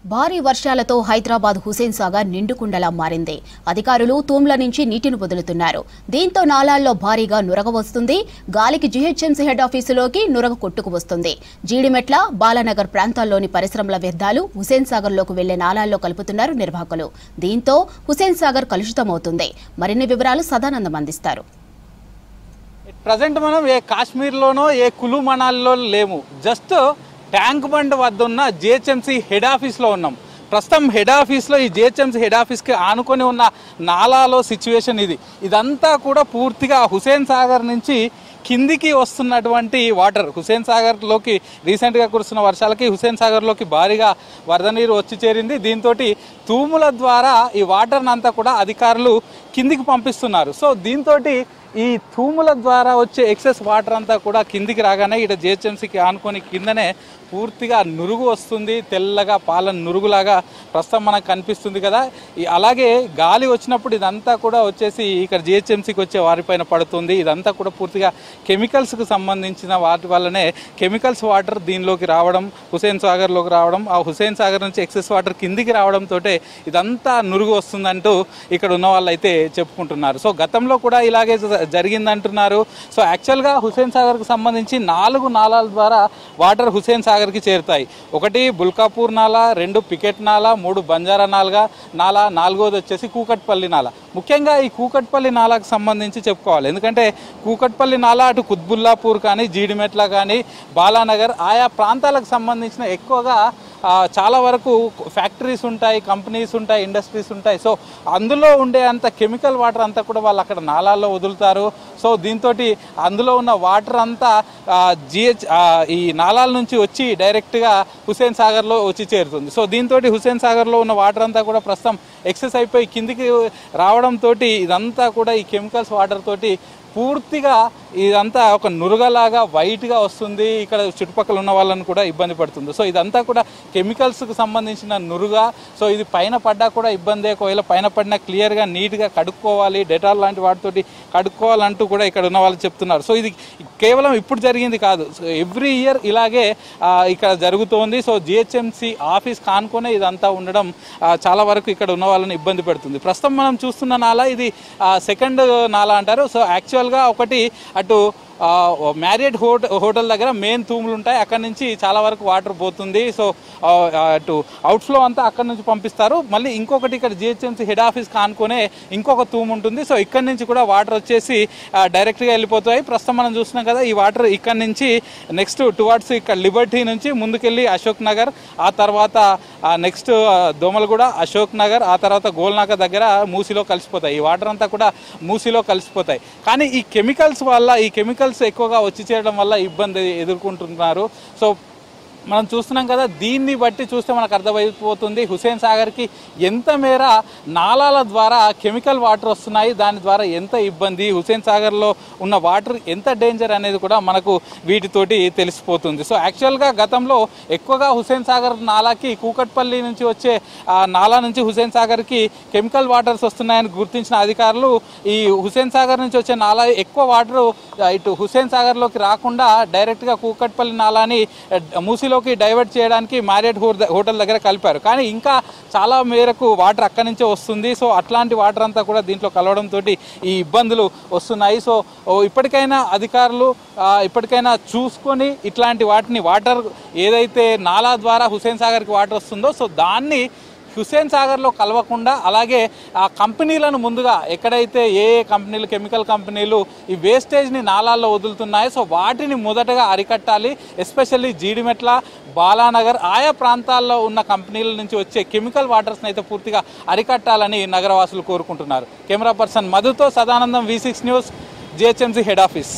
భారీ వర్షాలతో హైదరాబాద్ హుసేన్ సాగర్ నిండుకుండలా మారింది. అధికారులు తూమ్ల నుంచి నీటిని వదులుతున్నారు. దీంతో నాలాల్లో భారీగా నురగ వస్తుంది. గాలికి జీహెచ్ఎంసీ హెడ్ ఆఫీసులోకి నురగ కొట్టుకు వస్తుంది. జీడిమెట్ల, బాలానగర్ ప్రాంతాల్లోని పరిశ్రమల వ్యర్థాలు హుసేన్ సాగర్ లోకి వెళ్లే నాలాల్లో కలుపుతున్నారు నిర్వాహకులు. దీంతో హుసేన్ సాగర్ కలుషితమవుతుంది. మరిన్ని వివరాలు సదానందం అందిస్తారు. ప్రజెంట్ మనం ఏ కాశ్మీర్లోనో ఏ కులు మనాల్లో లేము. జస్ట్ ట్యాంక్ బండ్ వద్ద ఉన్న జిహెచ్ఎంసీ హెడ్ ఆఫీస్లో ఉన్నాం. ప్రస్తుతం హెడ్ ఆఫీస్లో ఈ జిహెచ్ఎంసీ హెడ్ ఆఫీస్కి ఆనుకొని ఉన్న నాలాలో సిచ్యువేషన్ ఇది. ఇదంతా కూడా పూర్తిగా హుసేన్ సాగర్ నుంచి కిందికి వస్తున్నటువంటి వాటర్. హుసేన్ సాగర్లోకి రీసెంట్గా కురుస్తున్న వర్షాలకి హుసేన్ సాగర్లోకి భారీగా వరద నీరు వచ్చి చేరింది. దీంతో తూముల ద్వారా ఈ వాటర్ని అంతా కూడా అధికారులు కిందికి పంపిస్తున్నారు. సో దీంతో ఈ తూముల ద్వారా వచ్చే ఎక్సెస్ వాటర్ అంతా కూడా కిందికి రాగానే ఇక్కడ జిహెచ్ఎంసీకి ఆనుకొని కిందనే పూర్తిగా నురుగు వస్తుంది. తెల్లగా పాల నురుగులాగా ప్రస్తుతం మనకు కనిపిస్తుంది కదా. అలాగే గాలి వచ్చినప్పుడు ఇదంతా కూడా వచ్చేసి ఇక్కడ జిహెచ్ఎంసీకి వచ్చే వారిపైన పడుతుంది. ఇదంతా కూడా పూర్తిగా కెమికల్స్కి సంబంధించిన వాటి వల్లనే కెమికల్స్ వాటర్ దీనిలోకి రావడం, హుసేన్ సాగర్లోకి రావడం, ఆ హుసేన్ సాగర్ నుంచి ఎక్సెస్ వాటర్ కిందికి రావడంతో ఇదంతా నురుగు వస్తుందంటూ ఇక్కడ ఉన్న వాళ్ళు అయితే చెప్పుకుంటున్నారు. సో గతంలో కూడా ఇలాగే జరిగిందంటున్నారు. సో యాక్చువల్గా హుసేన్ సాగర్కి సంబంధించి 4 నాలాల ద్వారా వాటర్ హుసేన్ సాగర్కి చేరుతాయి. 1 బుల్కాపూర్ నాలా, 2 పికెట్ నాలా, 3 బంజారా నాలా, 4వది వచ్చేసి కూకట్పల్లి నాలా. ముఖ్యంగా ఈ కూకట్పల్లి నాలాకు సంబంధించి చెప్పుకోవాలి. ఎందుకంటే కూకట్పల్లి నాలా అటు కుత్బుల్లాపూర్ కానీ, జీడిమెట్ల కానీ, బాలానగర్ ఆయా ప్రాంతాలకు సంబంధించిన ఎక్కువగా చాలా వరకు ఫ్యాక్టరీస్ ఉంటాయి, కంపెనీస్ ఉంటాయి, ఇండస్ట్రీస్ ఉంటాయి. సో అందులో ఉండే అంత కెమికల్ వాటర్ అంతా కూడా వాళ్ళు అక్కడ నాలాల్లో వదులుతారు. సో దీంతో అందులో ఉన్న వాటర్ అంతా ఈ నాలాల నుంచి వచ్చి డైరెక్ట్గా హుసేన్ సాగర్లో వచ్చి చేరుతుంది. సో దీంతో హుసేన్ సాగర్లో ఉన్న వాటర్ అంతా కూడా ప్రస్తుతం ఎక్సెస్ అయిపోయి కిందికి రావడంతో ఇదంతా కూడా ఈ కెమికల్స్ వాటర్ తోటి పూర్తిగా ఇదంతా ఒక నురగలాగా వైట్గా వస్తుంది. ఇక్కడ చుట్టుపక్కల ఉన్న వాళ్ళని కూడా ఇబ్బంది పడుతుంది. సో ఇదంతా కూడా కెమికల్స్కి సంబంధించిన నురుగా. సో ఇది పైన పడ్డా కూడా ఇబ్బందే. ఒకవేళ పైన పడినా క్లియర్గా నీట్గా కడుక్కోవాలి, డెటాల్ లాంటి వాటితోటి కడుక్కోవాలంటూ కూడా ఇక్కడ ఉన్న వాళ్ళు చెప్తున్నారు. సో ఇది కేవలం ఇప్పుడు జరిగింది కాదు, సో ఎవ్రీ ఇయర్ ఇలాగే ఇక్కడ జరుగుతోంది. సో జిహెచ్ఎంసీ ఆఫీస్ కానుకొనే ఇదంతా ఉండడం చాలా వరకు ఇక్కడ ఉన్న వాళ్ళని ఇబ్బంది పెడుతుంది. ప్రస్తుతం మనం చూస్తున్న నాలా ఇది సెకండ్ నాలా అంటారు. సో యాక్చువల్గా ఒకటి అటు మ్యారియట్ హోటల్ దగ్గర మెయిన్ తూములు ఉంటాయి, అక్కడి నుంచి చాలా వరకు వాటర్ పోతుంది. సో అటు అవుట్ఫ్లో అంతా అక్కడి నుంచి పంపిస్తారు. మళ్ళీ ఇంకొకటి ఇక్కడ జిహెచ్ఎంసీ హెడ్ ఆఫీస్ కానుకొనే ఇంకొక తూము ఉంటుంది. సో ఇక్కడి నుంచి కూడా వాటర్ వచ్చేసి డైరెక్ట్గా వెళ్ళిపోతాయి. ప్రస్తుతం మనం చూస్తున్నాం కదా, ఈ వాటర్ ఇక్కడి నుంచి నెక్స్ట్ టువార్డ్స్ ఇక్కడ లిబర్టీ నుంచి ముందుకెళ్ళి అశోక్ నగర్, ఆ తర్వాత నెక్స్ట్ దోమలగూడ, అశోక్ నగర్, ఆ తర్వాత గోల్నాక దగ్గర మూసీలో కలిసిపోతాయి. ఈ వాటర్ అంతా కూడా మూసీలో కలిసిపోతాయి. కానీ ఈ కెమికల్స్ వల్ల, ఈ కెమికల్స్ ఎక్కువగా వచ్చి చేయడం వల్ల ఇబ్బంది ఎదుర్కొంటున్నారు. సో మనం చూస్తున్నాం కదా, దీన్ని బట్టి చూస్తే మనకు అర్థమైపోతుంది హుసేన్ సాగర్కి ఎంత మేర నాలాల ద్వారా కెమికల్ వాటర్ వస్తున్నాయి, దాని ద్వారా ఎంత ఇబ్బంది, హుసేన్ సాగర్లో ఉన్న వాటర్ ఎంత డేంజర్ అనేది కూడా మనకు వీటితోటి తెలిసిపోతుంది. సో యాక్చువల్గా గతంలో ఎక్కువగా హుసేన్ సాగర్ నాలాకి కూకట్పల్లి నుంచి వచ్చే నాలా నుంచి హుసేన్ సాగర్కి కెమికల్ వాటర్స్ వస్తున్నాయని గుర్తించిన అధికారులు ఈ హుసేన్ సాగర్ నుంచి వచ్చే నాలా ఎక్కువ వాటర్ ఇటు హుసేన్ సాగర్లోకి రాకుండా డైరెక్ట్గా కూకట్పల్లి నాలాని మూసి లోకి డైవర్ట్ చేయడానికి మ్యారియట్ హోటల్ దగ్గర కలిపారు. కానీ ఇంకా చాలా మేరకు వాటర్ అక్కడి నుంచే వస్తుంది. సో అట్లాంటి వాటర్ అంతా కూడా దీంట్లో కలవడంతో ఈ ఇబ్బందులు వస్తున్నాయి. సో ఇప్పటికైనా అధికారులు ఇప్పటికైనా చూసుకొని ఇట్లాంటి వాటర్ ఏదైతే నాలా ద్వారా హుసేన్ సాగర్కి వాటర్ వస్తుందో సో దాన్ని హుసేన్ సాగర్లో కలవకుండా, అలాగే ఆ కంపెనీలను ముందుగా ఎక్కడైతే ఏ కంపెనీలు, కెమికల్ కంపెనీలు ఈ వేస్టేజ్ని నాలాల్లో వదులుతున్నాయో సో వాటిని మొదటగా అరికట్టాలి. ఎస్పెషల్లీ జీడిమెట్ల, బాలానగర్ ఆయా ప్రాంతాల్లో ఉన్న కంపెనీల నుంచి వచ్చే కెమికల్ వాటర్స్ని అయితే పూర్తిగా అరికట్టాలని నగరవాసులు కోరుకుంటున్నారు. కెమెరా పర్సన్ మధుతో Sadanandam, V6 news, GHMC head office.